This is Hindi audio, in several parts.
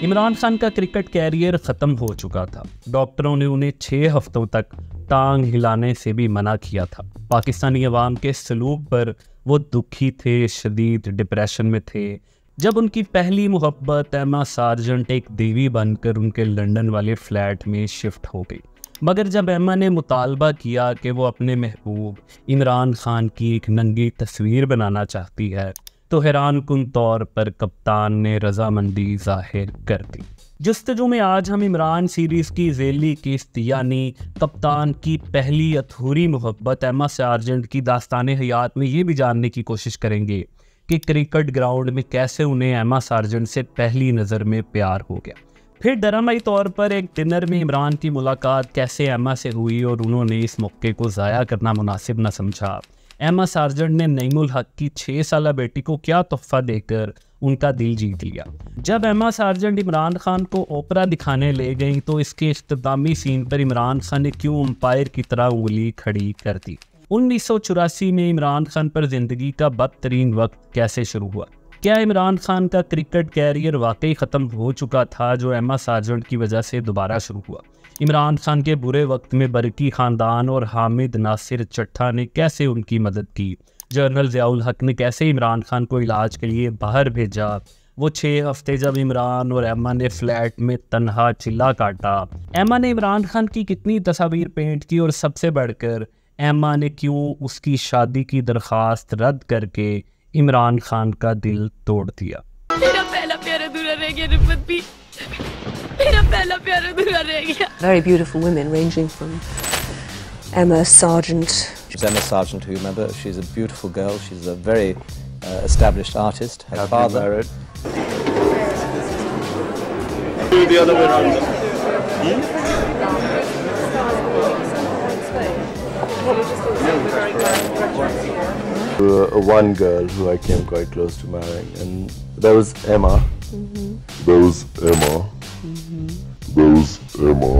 इमरान खान का क्रिकेट कैरियर ख़त्म हो चुका था। डॉक्टरों ने उन्हें 6 हफ्तों तक टांग हिलाने से भी मना किया था। पाकिस्तानी अवाम के सलूक पर वो दुखी थे, शदीद डिप्रेशन में थे। जब उनकी पहली मोहब्बत एमा सार्जेंट एक देवी बनकर उनके लंदन वाले फ्लैट में शिफ्ट हो गई, मगर जब एमा ने मुतालबा किया कि वो अपने महबूब इमरान खान की एक नंगी तस्वीर बनाना चाहती है, तो हैरान कुन तौर पर कप्तान ने रजामंदी जाहिर कर दी। जुस्तजू में आज हम इमरान सीरीज़ की ज़ेली किस्त यानी कप्तान की पहली अधूरी मोहब्बत एमा सार्जेंट की दास्ताने हयात में ये भी जानने की कोशिश करेंगे कि क्रिकेट ग्राउंड में कैसे उन्हें एमा सार्जेंट से पहली नज़र में प्यार हो गया। फिर ड्रामाई तौर पर एक डिनर में इमरान की मुलाकात कैसे एमा से हुई और उन्होंने इस मौके को ज़ाया करना मुनासिब न समझा। एमा सार्जेंट ने नईमुल हक की 6 साला बेटी को क्या तोहफा देकर उनका दिल जीत लिया। जब एमा सार्जेंट इमरान खान को ओपरा दिखाने ले गई तो इसके इख्तितामी सीन पर इमरान खान ने क्यों अंपायर की तरह उंगली खड़ी कर दी। 1984 में इमरान खान पर जिंदगी का बदतरीन वक्त कैसे शुरू हुआ। क्या इमरान खान का क्रिकेट कैरियर वाकई ख़त्म हो चुका था जो एमा सार्जेंट की वजह से दोबारा शुरू हुआ। इमरान खान के बुरे वक्त में बरकी ख़ानदान और हामिद नासिर चट्टा ने कैसे उनकी मदद की। जनरल ज़ियाउल हक ने कैसे इमरान खान को इलाज के लिए बाहर भेजा। वो 6 हफ्ते जब इमरान और एमा ने फ्लैट में तन्हा चिल्ला काटा। एमा ने इमरान खान की कितनी तस्वीर पेंट की और सबसे बढ़कर एमा ने क्यों उसकी शादी की दरख्वास्त रद्द करके इमरान खान का दिल तोड़ दिया। मेरा पहला प्यार अधूरा रह गया रिफत भी, मेरा पहला प्यार अधूरा रह गया। Very beautiful women ranging from Emma Sargent. Emma Sargent, who you remember, she's a beautiful girl. She's a very established artist. Her father married. Do the other way around. One girl who I came quite close to marrying, and there was Emma. There was Emma. There was Emma.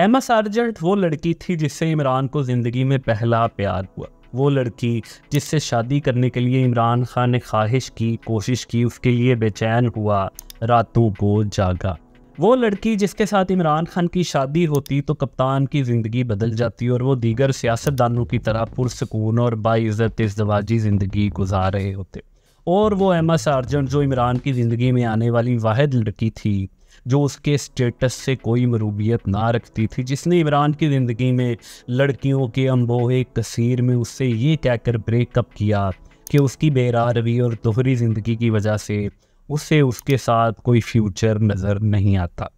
एमा सार्जेंट वो लड़की थी जिससे इमरान को ज़िंदगी में पहला प्यार हुआ। वो लड़की जिससे शादी करने के लिए इमरान खान ने ख्वाहिश की, कोशिश की, उसके लिए बेचैन हुआ, रातों को जागा। वो लड़की जिसके साथ इमरान खान की शादी होती तो कप्तान की ज़िंदगी बदल जाती और वो दीगर सियासतदानों की तरह पुरसकून और बाइज़्ज़त इज़्दवाजी ज़िंदगी गुजार रहे होते। और वो एमा सार्जेंट जो इमरान की ज़िंदगी में आने वाली वाहिद लड़की थी जो उसके स्टेटस से कोई मरूबियत ना रखती थी, जिसने इमरान की ज़िंदगी में लड़कियों के अम्बोहे कसीर में उससे ये कहकर ब्रेकअप किया कि उसकी बेरारवी और दोहरी ज़िंदगी की वजह से उसे उसके साथ कोई फ्यूचर नज़र नहीं आता।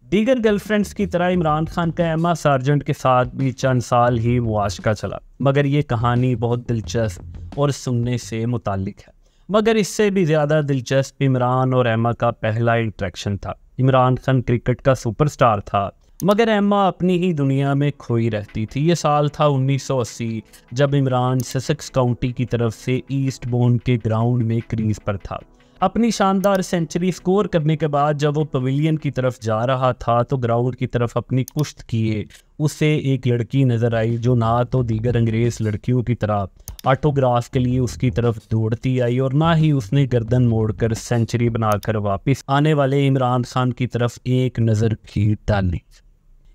दीगर गर्लफ्रेंड्स की तरह इमरान खान का एमा सार्जेंट के साथ भी चंद साल ही मुआशका चला, मगर ये कहानी बहुत दिलचस्प और सुनने से मुताल्लिक है। मगर इससे भी ज़्यादा दिलचस्प इमरान और एमा का पहला इंटरेक्शन था। इमरान खान क्रिकेट का सुपरस्टार था, मगर एमा अपनी ही दुनिया में खोई रहती थी। ये साल था 1980 जब इमरान ससेक्स काउंटी की तरफ से ईस्ट बोर्न के ग्राउंड में क्रीज पर था। अपनी शानदार सेंचुरी स्कोर करने के बाद जब वो पवेलियन की तरफ जा रहा था तो ग्राउंड की तरफ अपनी पुश्त किए उसे एक लड़की नज़र आई जो ना तो दीगर अंग्रेज़ लड़कियों की तरह ऑटोग्राफ के लिए उसकी तरफ दौड़ती आई और ना ही उसने गर्दन मोड़कर सेंचुरी बनाकर वापस आने वाले इमरान खान की तरफ एक नज़र भी डाली।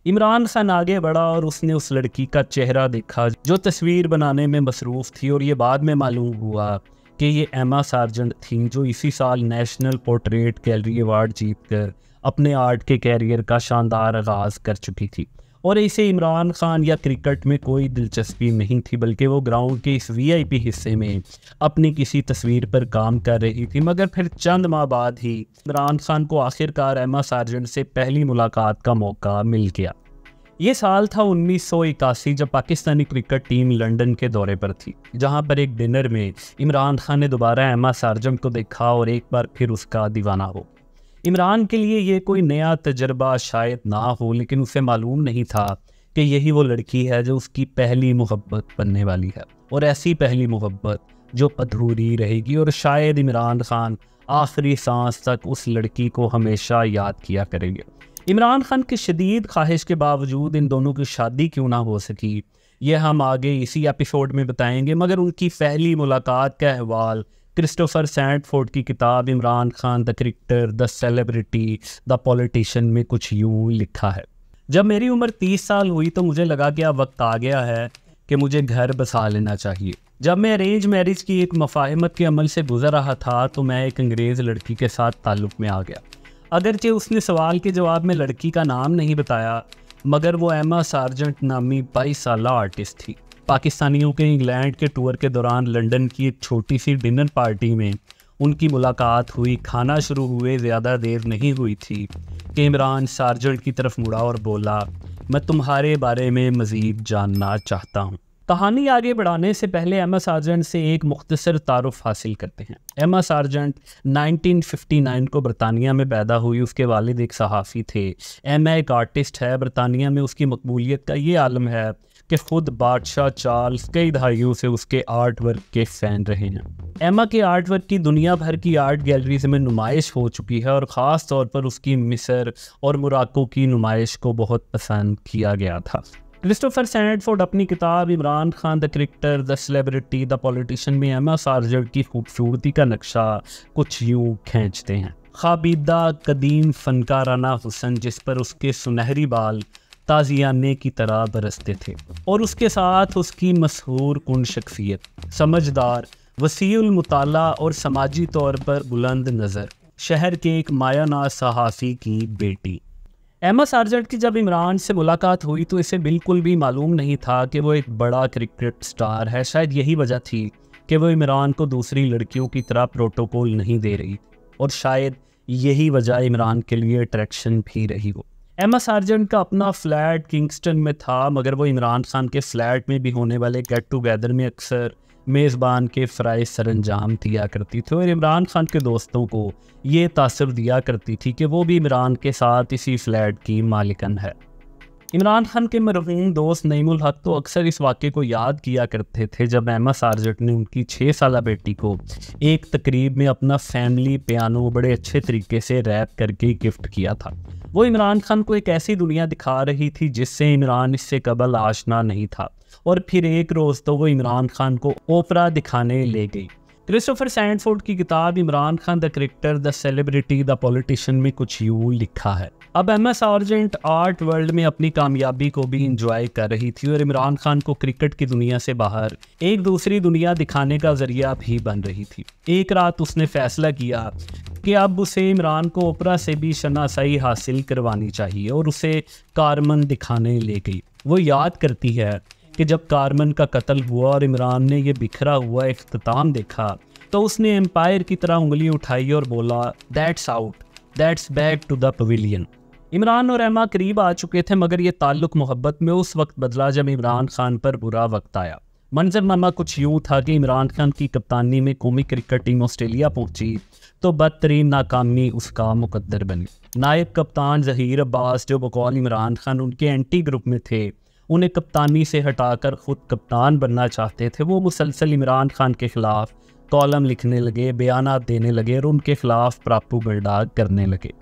इमरान खान आगे बढ़ा और उसने उस लड़की का चेहरा देखा जो तस्वीर बनाने में मसरूफ़ थी और ये बाद में मालूम हुआ कि ये एमा सार्जेंट थी जो इसी साल नेशनल पोर्ट्रेट गैलरी अवार्ड जीतकर अपने आर्ट के कैरियर का शानदार आगाज़ कर चुकी थी। और इसे इमरान खान या क्रिकेट में कोई दिलचस्पी नहीं थी, बल्कि वो ग्राउंड के इस वीआईपी हिस्से में अपनी किसी तस्वीर पर काम कर रही थी। मगर फिर चंद माह बाद ही इमरान खान को आखिरकार एमा सार्जेंट से पहली मुलाकात का मौका मिल गया। ये साल था 1981 जब पाकिस्तानी क्रिकेट टीम लंदन के दौरे पर थी, जहां पर एक डिनर में इमरान खान ने दोबारा एमा सार्जेंट को देखा और एक बार फिर उसका दीवाना हो। इमरान के लिए ये कोई नया तजर्बा शायद ना हो, लेकिन उसे मालूम नहीं था कि यही वो लड़की है जो उसकी पहली मोहब्बत बनने वाली है, और ऐसी पहली मोहब्बत जो अधूरी रहेगी। और शायद इमरान खान आखिरी सांस तक उस लड़की को हमेशा याद किया करेंगे। इमरान खान की शदीद ख्वाहिश के बावजूद इन दोनों की शादी क्यों ना हो सकी, ये हम आगे इसी एपिसोड में बताएंगे। मगर उनकी पहली मुलाकात का अहवाल क्रिस्टोफर सैंडफोर्ड की किताब Imran Khan the cricketer, the celebrity, the politician में कुछ यूँ लिखा है। जब मेरी उम्र 30 साल हुई तो मुझे लगा कि अब वक्त आ गया है कि मुझे घर बसा लेना चाहिए। जब मैं अरेंज मैरिज की एक मफाहमत के अमल से गुजर रहा था तो मैं एक अंग्रेज़ लड़की के साथ ताल्लुक़ में आ गया। अगरचे उसने सवाल के जवाब में लड़की का नाम नहीं बताया, मगर वो एमा सार्जेंट नामी 22 साला आर्टिस्ट थी। पाकिस्तानियों के इंग्लैंड के टूर के दौरान लंदन की एक छोटी सी डिनर पार्टी में उनकी मुलाकात हुई। खाना शुरू हुए ज़्यादा देर नहीं हुई थी कि इमरान सार्जेंट की तरफ मुड़ा और बोला, मैं तुम्हारे बारे में मज़ीद जानना चाहता हूँ। कहानी आगे बढ़ाने से पहले एमा सार्जेंट से एक मुख्तसर तारुफ हासिल करते हैं। एमा सार्जेंट 1959 को बरतानिया में पैदा हुई। उसके वालिद एक सहाफ़ी थे। एमा एक आर्टिस्ट है। बरतानिया में उसकी मकबूलियत का ये आलम है कि ख़ुद बादशाह चार्ल्स कई दहाइयों से उसके आर्ट वर्क के फ़ैन रहे हैं। एमा के आर्ट वर्क की दुनिया भर की आर्ट गैलरीज में नुमाइश हो चुकी है और ख़ास तौर पर उसकी मिस्र और मोरक्को की नुमाइश को बहुत पसंद किया गया था। क्रिस्टोफर सैंडफोर्ड अपनी किताब Imran Khan the cricketer, the celebrity, the politician में एमा सार्जेंट की खूबसूरती का नक्शा कुछ यूँ खींचते हैं। खाबिदा कदीम फनकाराना हुस्न जिस पर उसके सुनहरी बाल ताजियाने की तरह बरसते थे, और उसके साथ उसकी मशहूर कुन शख्सियत, समझदार, वसीउल मुताला और समाजी तौर पर बुलंद नज़र, शहर के एक मायानाज सहाफ़ी की बेटी। एमा सार्जेंट की जब इमरान से मुलाकात हुई तो इसे बिल्कुल भी मालूम नहीं था कि वो एक बड़ा क्रिकेट स्टार है। शायद यही वजह थी कि वो इमरान को दूसरी लड़कियों की तरह प्रोटोकॉल नहीं दे रही, और शायद यही वजह इमरान के लिए अट्रैक्शन भी रही हो। एमा सार्जेंट का अपना फ्लैट किंगस्टन में था, मगर वो इमरान खान के फ्लैट में भी होने वाले गेट टुगेदर में अक्सर मेज़बान के फ़राइज़ सरंजाम दिया करती थी और इमरान खान के दोस्तों को ये तासुर दिया करती थी कि वो भी इमरान के साथ इसी फ्लैट की मालिकन है। इमरान खान के मरहूम दोस्त नईमुल हक तो अक्सर इस वाक़े को याद किया करते थे जब एमा सार्जेंट ने उनकी 6 साला बेटी को एक तकरीब में अपना फैमिली पियानो बड़े अच्छे तरीके से रैप करके गिफ्ट किया था। वो इमरान खान को एक ऐसी दुनिया दिखा रही थी जिससे इमरान इससे कबल आशना नहीं था, और फिर एक रोज़ तो वो इमरान खान को ओपरा दिखाने ले गई। क्रिस्टोफर सैंडफोर्ड की किताब Imran Khan the cricketer, the celebrity, the politician में कुछ यूँ लिखा है। अब एमा सार्जेंट आर्ट वर्ल्ड में अपनी कामयाबी को भी इंजॉय कर रही थी और इमरान खान को क्रिकेट की दुनिया से बाहर एक दूसरी दुनिया दिखाने का जरिया भी बन रही थी। एक रात उसने फैसला किया कि अब उसे इमरान को ओपरा से भी शनासाई हासिल करवानी चाहिए और उसे कारमन दिखाने ले गई। वो याद करती है कि जब कारमन का कत्ल हुआ और इमरान ने यह बिखरा हुआ इख्तिताम देखा तो उसने एम्पायर की तरह उंगली उठाई और बोला, that's out, that's back to the pavilion. Imran और एमा करीब आ चुके थे, मगर ये ताल्लुक़ मोहब्बत में उस वक्त बदला जब इमरान खान पर बुरा वक्त आया। मंजरनामा कुछ यूँ था कि इमरान खान की कप्तानी में कौमी क्रिकेट टीम ऑस्ट्रेलिया पहुंची तो बदतरीन नाकामी उसका मुकद्दर बनी। नायब कप्तान ज़हीर अब्बास जो बकौल इमरान खान उनके एंटी ग्रुप में थे, उन्हें कप्तानी से हटाकर ख़ुद कप्तान बनना चाहते थे। वो मुसलसल इमरान खान के ख़िलाफ़ कॉलम लिखने लगे, बयानात देने लगे और उनके ख़िलाफ़ प्रोपेगेंडा करने लगे।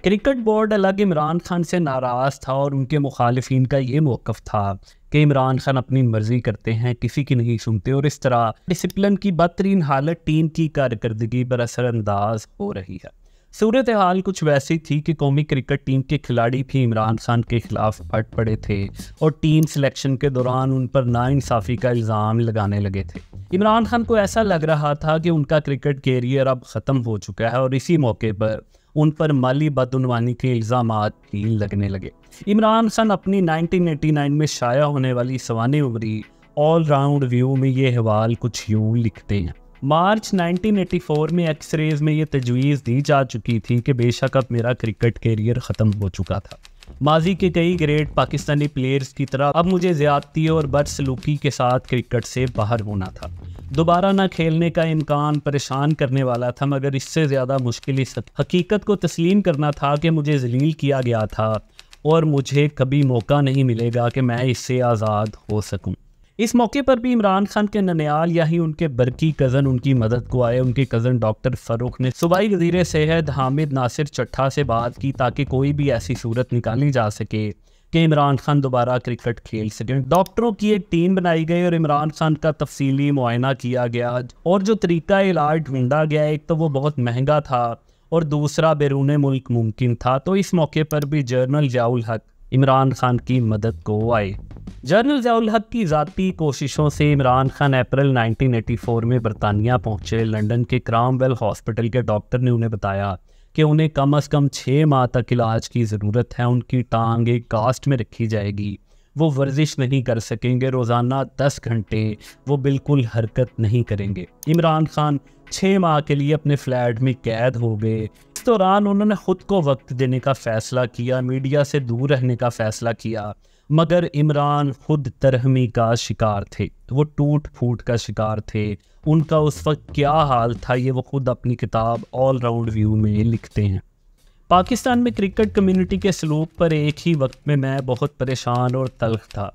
क्रिकेट बोर्ड अलग इमरान खान से नाराज़ था और उनके मुखालिफिन का ये मौक़िफ़ था कि इमरान खान अपनी मर्ज़ी करते हैं, किसी की नहीं सुनते, और इस तरह डिसिप्लिन की बदतरीन हालत टीम की कारकर्दगी पर असरअंदाज हो रही है। सूरत हाल कुछ वैसी थी कि कौमी क्रिकेट टीम के खिलाड़ी भी इमरान खान के खिलाफ फट पड़े थे और टीम सिलेक्शन के दौरान उन पर नाइंसाफ़ी का इल्ज़ाम लगाने लगे थे। इमरान खान को ऐसा लग रहा था कि उनका क्रिकेट कैरियर अब ख़त्म हो चुका है और इसी मौके पर उन पर माली बदउनवानी के इल्ज़ामात भी लगने लगे। इमरान खान अपनी 1989 में शाया होने वाली सवाने उमरी ऑल राउंड व्यू में ये हवाल कुछ यूँ लिखते हैं। मार्च 1984 में एक्सरेज में ये तजवीज़ दी जा चुकी थी कि बेशक अब मेरा क्रिकेट कैरियर ख़त्म हो चुका था। माजी के कई ग्रेट पाकिस्तानी प्लेयर्स की तरह अब मुझे ज़्यादती और बदसलूकी के साथ क्रिकेट से बाहर होना था। दोबारा ना खेलने का इम्कान परेशान करने वाला था, मगर इससे ज़्यादा मुश्किल इस हकीकत को तस्लीम करना था कि मुझे ज़लील किया गया था और मुझे कभी मौका नहीं मिलेगा कि मैं इससे आज़ाद हो सकूं। इस मौके पर भी इमरान खान के ननियाल यानी उनके बरकी कज़न उनकी मदद को आए। उनके कज़न डॉक्टर फ़ारूक ने सूबाई वज़ीर सेहत हामिद नासिर चट्ठा से बात की ताकि कोई भी ऐसी सूरत निकाली जा सके कि इमरान खान दोबारा क्रिकेट खेल सकें। डॉक्टरों की एक टीम बनाई गई और इमरान खान का तफसीली मुआयना किया गया और जो तरीका इलाज ढूंढा गया, एक तो वो बहुत महंगा था और दूसरा बैरून मुल्क मुमकिन था। तो इस मौके पर भी जनरल ज़ियाउल हक इमरान खान की मदद को आए। जनरल ज़ियाउल हक की ज़ाती कोशिशों से इमरान खान अप्रैल 1984 में बरतानिया पहुँचे। लंदन के क्रामवेल हॉस्पिटल के डॉक्टर ने उन्हें बताया कि उन्हें कम से कम 6 माह तक इलाज की ज़रूरत है। उनकी टांग एक कास्ट में रखी जाएगी, वो वर्जिश नहीं कर सकेंगे, रोज़ाना 10 घंटे वो बिल्कुल हरकत नहीं करेंगे। इमरान खान 6 माह के लिए अपने फ्लैट में कैद हो गए। इस दौरान उन्होंने ख़ुद को वक्त देने का फ़ैसला किया, मीडिया से दूर रहने का फ़ैसला किया, मगर इमरान खुद तरहमी का शिकार थे, वो टूट फूट का शिकार थे। उनका उस वक्त क्या हाल था ये वो खुद अपनी किताब ऑल राउंड व्यू में लिखते हैं। पाकिस्तान में क्रिकेट कम्युनिटी के सलूक पर एक ही वक्त में मैं बहुत परेशान और तल्ख था।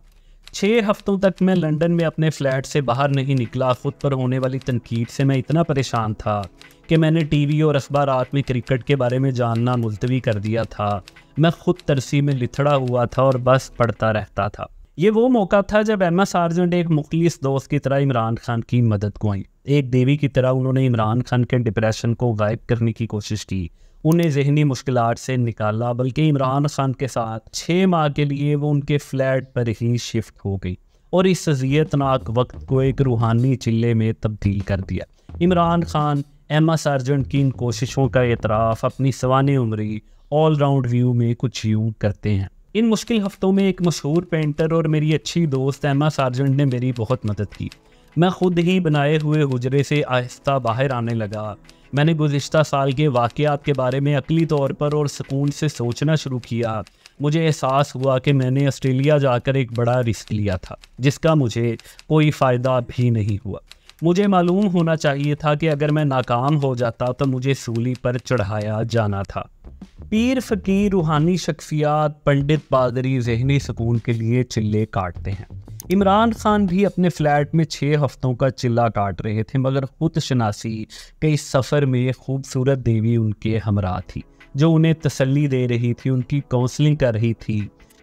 6 हफ्तों तक मैं लंदन में अपने फ्लैट से बाहर नहीं निकला। खुद पर होने वाली तनकीद से मैं इतना परेशान था कि मैंने टीवी और अखबारात में क्रिकेट के बारे में जानना मुलतवी कर दिया था। मैं खुद तरसी में लिथड़ा हुआ था और बस पढ़ता रहता था। ये वो मौका था जब एमा सार्जेंट एक मुखलिस दोस्त की तरह इमरान खान की मदद को आई। एक देवी की तरह उन्होंने इमरान खान के डिप्रेशन को गायब करने की कोशिश की, उन्हें जहनी मुश्किलात से निकाला। बल्कि इमरान खान के साथ 6 माह के लिए वो उनके फ्लैट पर ही शिफ्ट हो गई और इस अज़ियतनाक वक्त को एक रूहानी चिल्ले में तब्दील कर दिया। इमरान खान एमा सार्जेंट की इन कोशिशों का एतराफ़ अपनी सवाने उम्री ऑल राउंड व्यू में कुछ यूँ करते हैं। इन मुश्किल हफ्तों में एक मशहूर पेंटर और मेरी अच्छी दोस्त एमा सार्जेंट ने मेरी बहुत मदद की। मैं खुद ही बनाए हुए हुजरे से आहिस्ता बाहर आने लगा। मैंने गुज़िश्ता साल के वाक़यात के बारे में अक़ली तौर पर और सुकून से सोचना शुरू किया। मुझे एहसास हुआ कि मैंने ऑस्ट्रेलिया जाकर एक बड़ा रिस्क लिया था जिसका मुझे कोई फ़ायदा भी नहीं हुआ। मुझे मालूम होना चाहिए था कि अगर मैं नाकाम हो जाता तो मुझे सूली पर चढ़ाया जाना था। पीर फ़कीर, रूहानी शख्सियात, पंडित, पादरी जहनी सुकून के लिए चिल्ले काटते हैं। इमरान खान भी अपने फ्लैट में 6 हफ्तों का चिल्ला काट रहे थे, मगर खुद शनासी के इस सफ़र में खूबसूरत देवी उनके हमरा थी जो उन्हें तसल्ली दे रही थी, उनकी काउंसलिंग कर रही थी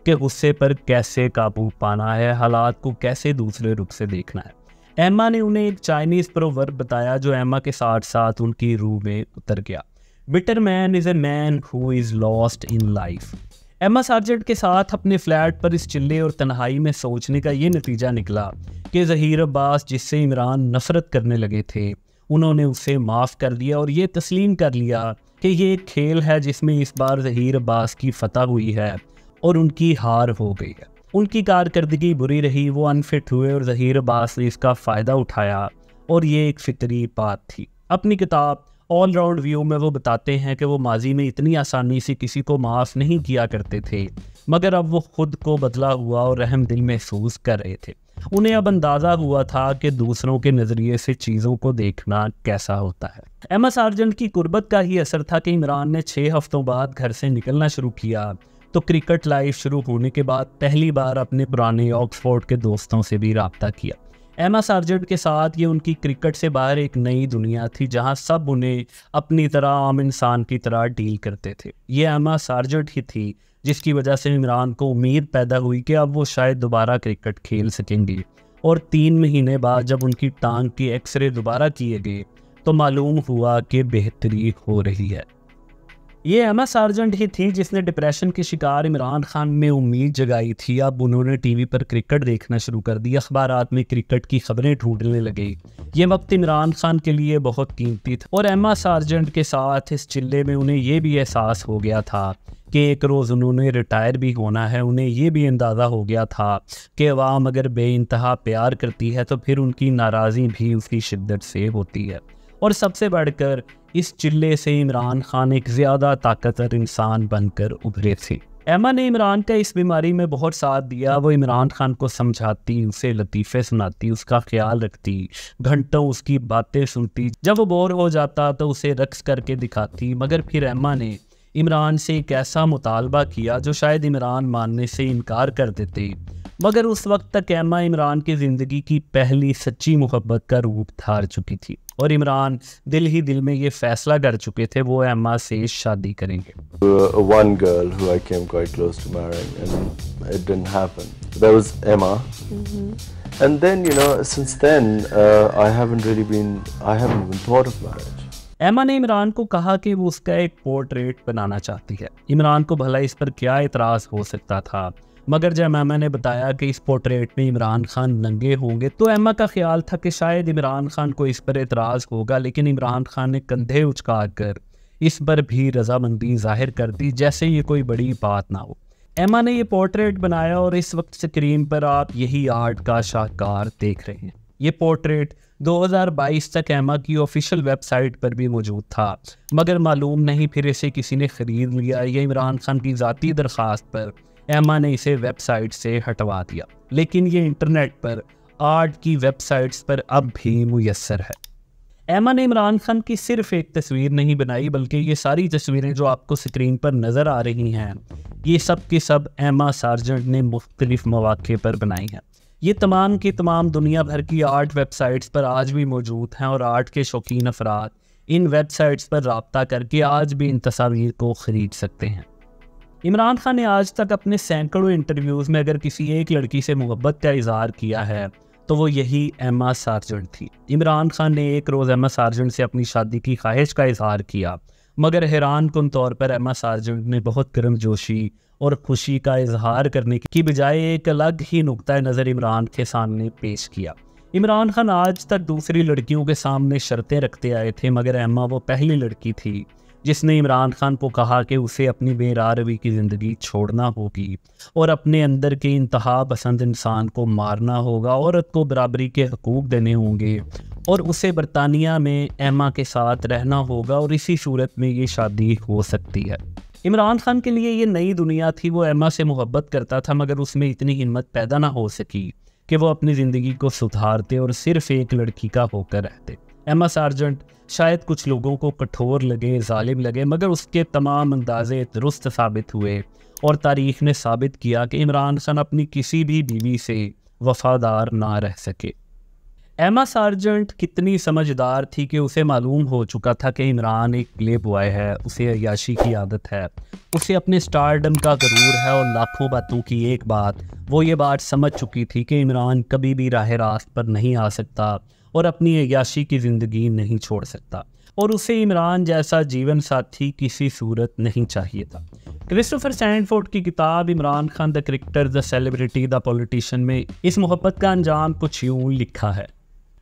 कि गुस्से पर कैसे काबू पाना है, हालात को कैसे दूसरे रुख से देखना है। एमा ने उन्हें एक चाइनीज़ प्रोवर्ब बताया जो एमा के साथ साथ उनकी रूह में उतर गया। Bitter man is a man who is lost in life. एमा सार्जेंट के साथ अपने फ्लैट पर इस चिल्ले और तन्हाई में सोचने का ये नतीजा निकला कि ज़हीर अब्बास, जिससे इमरान नफ़रत करने लगे थे, उन्होंने उसे माफ़ कर दिया और ये तस्लीम कर लिया कि ये एक खेल है जिसमें इस बार ज़हीर अब्बास की फतह हुई है और उनकी हार हो गई है। उनकी कारकर्दगी बुरी रही, वो अनफिट हुए और ज़हीर अब्बास ने इसका फ़ायदा उठाया और ये एक फ़ितरी बात थी। अपनी किताब ऑल राउंड व्यू में वो बताते हैं कि वो माजी में इतनी आसानी से किसी को माफ़ नहीं किया करते थे, मगर अब वो खुद को बदला हुआ और रहम दिल महसूस कर रहे थे। उन्हें अब अंदाज़ा हुआ था कि दूसरों के नज़रिए से चीज़ों को देखना कैसा होता है। एमा सार्जेंट की कुर्बत का ही असर था कि इमरान ने 6 हफ्तों बाद घर से निकलना शुरू किया तो क्रिकेट लाइफ शुरू होने के बाद पहली बार अपने पुराने ऑक्सफोर्ड के दोस्तों से भी रब्ता किया। एमा सार्जेंट के साथ ये उनकी क्रिकेट से बाहर एक नई दुनिया थी जहां सब उन्हें अपनी तरह आम इंसान की तरह डील करते थे। ये एमा सार्जेंट ही थी जिसकी वजह से इमरान को उम्मीद पैदा हुई कि अब वो शायद दोबारा क्रिकेट खेल सकेंगे। और 3 महीने बाद जब उनकी टांग की एक्सरे दोबारा किए गए तो मालूम हुआ कि बेहतरी हो रही है। ये एमा सार्जेंट ही थी जिसने डिप्रेशन के शिकार इमरान खान में उम्मीद जगाई थी। अब उन्होंने टीवी पर क्रिकेट देखना शुरू कर दिया, अखबारात में क्रिकेट की खबरें ढूंढने लगे। ये वक्त इमरान खान के लिए बहुत कीमती था और एमा सार्जेंट के साथ इस चिल्ले में उन्हें ये भी एहसास हो गया था कि एक रोज़ उन्होंने रिटायर भी होना है। उन्हें ये भी अंदाज़ा हो गया था कि अवाम अगर बेइंतहा प्यार करती है तो फिर उनकी नाराज़ी भी उसकी शिद्दत से होती है। और सबसे बढ़कर इस चिल्ले से इमरान खान एक ज़्यादा ताकतवर इंसान बनकर उभरे थे। एमा ने इमरान का इस बीमारी में बहुत साथ दिया। वो इमरान खान को समझाती, उसे लतीफ़े सुनाती, उसका ख्याल रखती, घंटों उसकी बातें सुनती। जब वो बोर हो जाता तो उसे रक्स करके दिखाती। मगर फिर एमा ने इमरान से एक ऐसा मुतालबा किया जो शायद इमरान मानने से इनकार कर देते, मगर उस वक्त तक एमा इमरान की ज़िंदगी की पहली सच्ची मोहब्बत का रूप धार चुकी थी। और इमरान दिल ही दिल में ये फैसला कर चुके थे वो एम्मा से शादी करेंगे। One girl who I came quite close to marrying, and it didn't happen. There was Emma, and then since then I haven't even thought of marriage. एमा ने इमरान को कहा कि वो उसका एक पोर्ट्रेट बनाना चाहती है। इमरान को भला इस पर क्या इतराज़ हो सकता था, मगर जब एमा ने बताया कि इस पोर्ट्रेट में इमरान खान नंगे होंगे तो एमा का ख्याल था कि शायद इमरान खान को इस पर इतराज़ होगा, लेकिन इमरान खान ने कंधे उचकाकर इस पर भी रजामंदी जाहिर कर दी, जैसे ये कोई बड़ी बात ना हो। एमा ने ये पोर्ट्रेट बनाया और इस वक्त स्क्रीन पर आप यही आर्ट का शाहकार देख रहे हैं। ये पोर्ट्रेट 2022 तक एमा की ऑफिशियल वेबसाइट पर भी मौजूद था, मगर मालूम नहीं फिर इसे किसी ने ख़रीद लिया या इमरान खान की ज़ाती दरख्वास्त पर एमा ने इसे वेबसाइट से हटवा दिया। लेकिन ये इंटरनेट पर आर्ट की वेबसाइट्स पर अब भी मुयस्सर है। एमा ने इमरान खान की सिर्फ एक तस्वीर नहीं बनाई, बल्कि ये सारी तस्वीरें जो आपको स्क्रीन पर नज़र आ रही हैं, ये सब के सब एमा सार्जेंट ने मुख्तलिफ मौक़े पर बनाई हैं। ये तमाम की तमाम दुनिया भर की आर्ट वेबसाइट्स पर आज भी मौजूद हैं और आर्ट के शौकीन अफराद इन वेबसाइट्स पर रब्ता करके आज भी इन तस्वीर को ख़रीद सकते हैं। इमरान खान ने आज तक अपने सैकड़ों इंटरव्यूज़ में अगर किसी एक लड़की से मोहब्बत का इजहार किया है तो वो यही एमा सार्जेंट थी। इमरान खान ने एक रोज़ एमा सार्जेंट से अपनी शादी की ख्वाहिश का इजहार किया, मगर हैरान कुन तौर पर एमा सार्जेंट ने बहुत गर्मजोशी और खुशी का इजहार करने की बजाय एक अलग ही नुक्ता नज़र इमरान के सामने पेश किया। इमरान खान आज तक दूसरी लड़कियों के सामने शर्तें रखते आए थे, मगर एम्मा वो पहली लड़की थी जिसने इमरान खान को कहा कि उसे अपनी बेरारवी की ज़िंदगी छोड़ना होगी और अपने अंदर के इंतहा पसंद इंसान को मारना होगा, औरत को बराबरी के हकूक़ देने होंगे और उसे बरतानिया में एम्मा के साथ रहना होगा और इसी सूरत में ये शादी हो सकती है। इमरान खान के लिए ये नई दुनिया थी। वो एम्मा से मोहब्बत करता था, मगर उसमें इतनी हिम्मत पैदा ना हो सकी कि वो अपनी ज़िंदगी को सुधारते और सिर्फ एक लड़की का होकर रहते। एम्मा सार्जेंट शायद कुछ लोगों को कठोर लगे, जालिम लगे, मगर उसके तमाम अंदाज़े दुरुस्त साबित हुए और तारीख़ ने साबित किया कि इमरान खान अपनी किसी भी बीवी से वफ़ादार ना रह सके। एमा सार्जेंट कितनी समझदार थी कि उसे मालूम हो चुका था कि इमरान एक प्ले बॉय है, उसे अय्याशी की आदत है, उसे अपने स्टारडम का गरूर है और लाखों बातों की एक बात, वो ये बात समझ चुकी थी कि इमरान कभी भी राह रास्त पर नहीं आ सकता और अपनी अय्याशी की ज़िंदगी नहीं छोड़ सकता, और उसे इमरान जैसा जीवन साथी किसी सूरत नहीं चाहिए था। क्रिस्टोफर सैंडफोर्ड की किताब Imran Khan the cricketer, the celebrity, the politician में इस मोहब्बत का अंजाम कुछ यूँ लिखा है।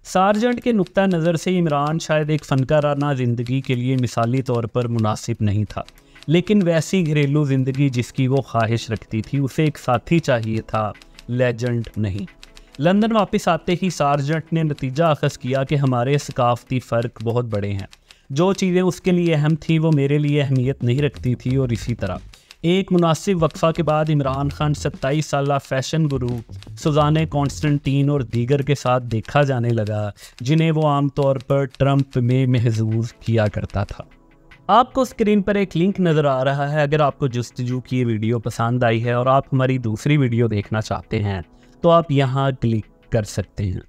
सार्जेंट के नुक्ता नज़र से इमरान शायद एक फ़नकाराना ज़िंदगी के लिए मिसाली तौर पर मुनासिब नहीं था, लेकिन वैसी घरेलू ज़िंदगी जिसकी वो ख्वाहिश रखती थी, उसे एक साथी चाहिए था, लेजेंड नहीं। लंदन वापस आते ही सार्जेंट ने नतीजा अखज़ किया कि हमारे सकाफ़ती फ़र्क बहुत बड़े हैं। जो चीज़ें उसके लिए अहम थी वो मेरे लिए अहमियत नहीं रखती थी, और इसी तरह एक मुनासिब वक्फा के बाद इमरान खान 27 साला फैशन गुरु सुजाने कॉन्स्टेंटीन और दीगर के साथ देखा जाने लगा, जिन्हें वो आमतौर पर ट्रंप में महसूस किया करता था। आपको स्क्रीन पर एक लिंक नज़र आ रहा है। अगर आपको जस्तजू की ये वीडियो पसंद आई है और आप हमारी दूसरी वीडियो देखना चाहते हैं तो आप यहाँ क्लिक कर सकते हैं।